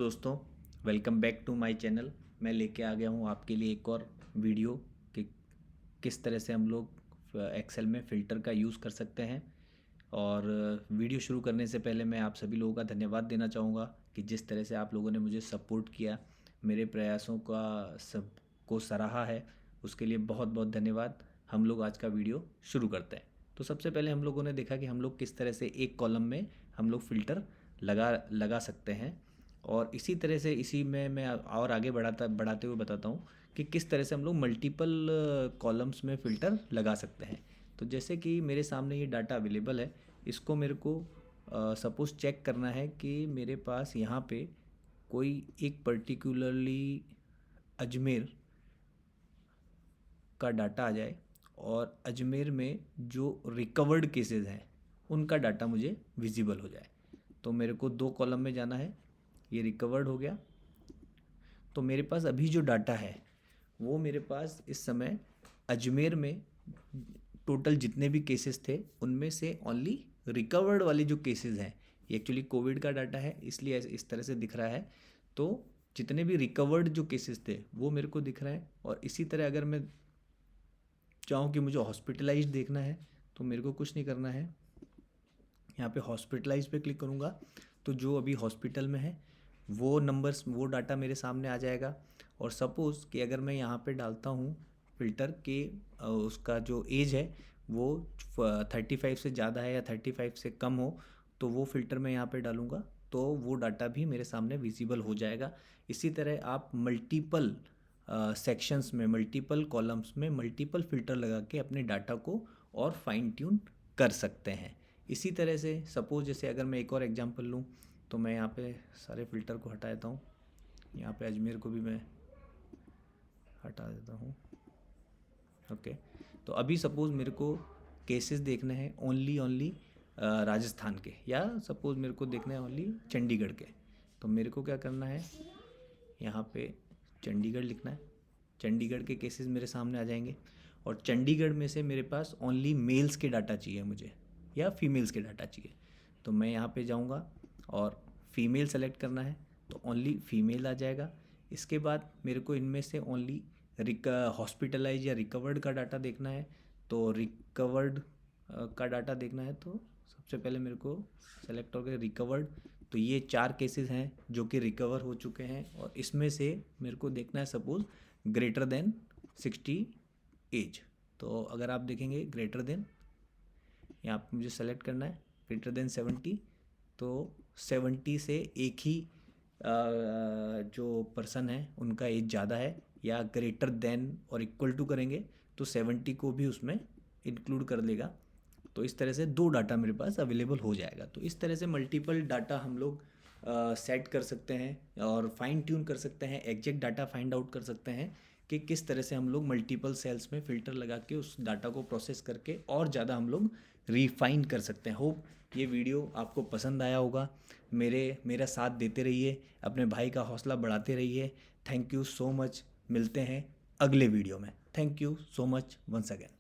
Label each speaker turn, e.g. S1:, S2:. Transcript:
S1: दोस्तों, welcome back to my channel. मैं लेके आ गया हूँ आपके लिए एक और वीडियो कि किस तरह से हम लोग एक्सेल में फ़िल्टर का यूज़ कर सकते हैं। और वीडियो शुरू करने से पहले मैं आप सभी लोगों का धन्यवाद देना चाहूँगा कि जिस तरह से आप लोगों ने मुझे सपोर्ट किया, मेरे प्रयासों का सबको सराहा है, उसके लिए बहुत बहुत धन्यवाद। हम लोग आज का वीडियो शुरू करते हैं। तो सबसे पहले हम लोगों ने देखा कि हम लोग किस तरह से एक कॉलम में हम लोग फ़िल्टर लगा लगा सकते हैं। और इसी तरह से इसी में मैं और आगे बढ़ाते हुए बताता हूँ कि किस तरह से हम लोग मल्टीपल कॉलम्स में फ़िल्टर लगा सकते हैं। तो जैसे कि मेरे सामने ये डाटा अवेलेबल है, इसको मेरे को सपोज़ चेक करना है कि मेरे पास यहाँ पे कोई एक पर्टिकुलरली अजमेर का डाटा आ जाए और अजमेर में जो रिकवर्ड केसेस हैं उनका डाटा मुझे विजिबल हो जाए। तो मेरे को दो कॉलम में जाना है, ये रिकवर्ड हो गया। तो मेरे पास अभी जो डाटा है वो मेरे पास इस समय अजमेर में टोटल जितने भी केसेस थे उनमें से ओनली रिकवर्ड वाले जो केसेस हैं, ये एक्चुअली कोविड का डाटा है इसलिए इस तरह से दिख रहा है। तो जितने भी रिकवर्ड जो केसेस थे वो मेरे को दिख रहे हैं। और इसी तरह अगर मैं चाहूँ कि मुझे हॉस्पिटलाइज देखना है तो मेरे को कुछ नहीं करना है, यहाँ पे हॉस्पिटलाइज पे क्लिक करूँगा तो जो अभी हॉस्पिटल में है वो नंबर्स वो डाटा मेरे सामने आ जाएगा। और सपोज़ कि अगर मैं यहाँ पे डालता हूँ फ़िल्टर के उसका जो एज है वो 35 से ज़्यादा है या 35 से कम हो, तो वो फ़िल्टर मैं यहाँ पे डालूँगा तो वो डाटा भी मेरे सामने विजिबल हो जाएगा। इसी तरह आप मल्टीपल सेक्शंस में, मल्टीपल कॉलम्स में मल्टीपल फ़िल्टर लगा के अपने डाटा को और फाइन ट्यून कर सकते हैं। इसी तरह से सपोज़ जैसे अगर मैं एक और एग्जांपल लूँ तो मैं यहाँ पे सारे फ़िल्टर को हटा देता हूँ, यहाँ पे अजमेर को भी मैं हटा देता हूँ। ओके, तो अभी सपोज़ मेरे को केसेस देखने हैं ओनली राजस्थान के, या सपोज़ मेरे को देखना है ओनली चंडीगढ़ के। तो मेरे को क्या करना है, यहाँ पे चंडीगढ़ लिखना है। चंडीगढ़ के केसेस मेरे सामने आ जाएंगे और चंडीगढ़ में से मेरे पास ओनली मेल्स के डाटा चाहिए मुझे या फीमेल्स के डाटा चाहिए। तो मैं यहाँ पे जाऊँगा और फीमेल सेलेक्ट करना है तो ओनली फीमेल आ जाएगा। इसके बाद मेरे को इनमें से ओनली हॉस्पिटलाइज या रिकवर्ड का डाटा देखना है। तो रिकवर्ड का डाटा देखना है तो सबसे पहले मेरे को सेलेक्ट हो गया रिकवर्ड। तो ये 4 केसेस हैं जो कि रिकवर हो चुके हैं और इसमें से मेरे को देखना है सपोज़ ग्रेटर देन 60 एज। तो अगर आप देखेंगे ग्रेटर देन, यहाँ पर मुझे सेलेक्ट करना है ग्रेटर देन 70। तो 70 से एक ही जो पर्सन है उनका एज ज़्यादा है, या ग्रेटर देन और इक्वल टू करेंगे तो 70 को भी उसमें इंक्लूड कर लेगा। तो इस तरह से 2 डाटा मेरे पास अवेलेबल हो जाएगा। तो इस तरह से मल्टीपल डाटा हम लोग सेट कर सकते हैं और फाइन ट्यून कर सकते हैं, एग्जैक्ट डाटा फाइंड आउट कर सकते हैं कि किस तरह से हम लोग मल्टीपल सेल्स में फ़िल्टर लगा के उस डाटा को प्रोसेस करके और ज़्यादा हम लोग रिफाइन कर सकते हैं। होप ये वीडियो आपको पसंद आया होगा। मेरा साथ देते रहिए, अपने भाई का हौसला बढ़ाते रहिए। Thank you so much. मिलते हैं अगले वीडियो में। Thank you so much once again.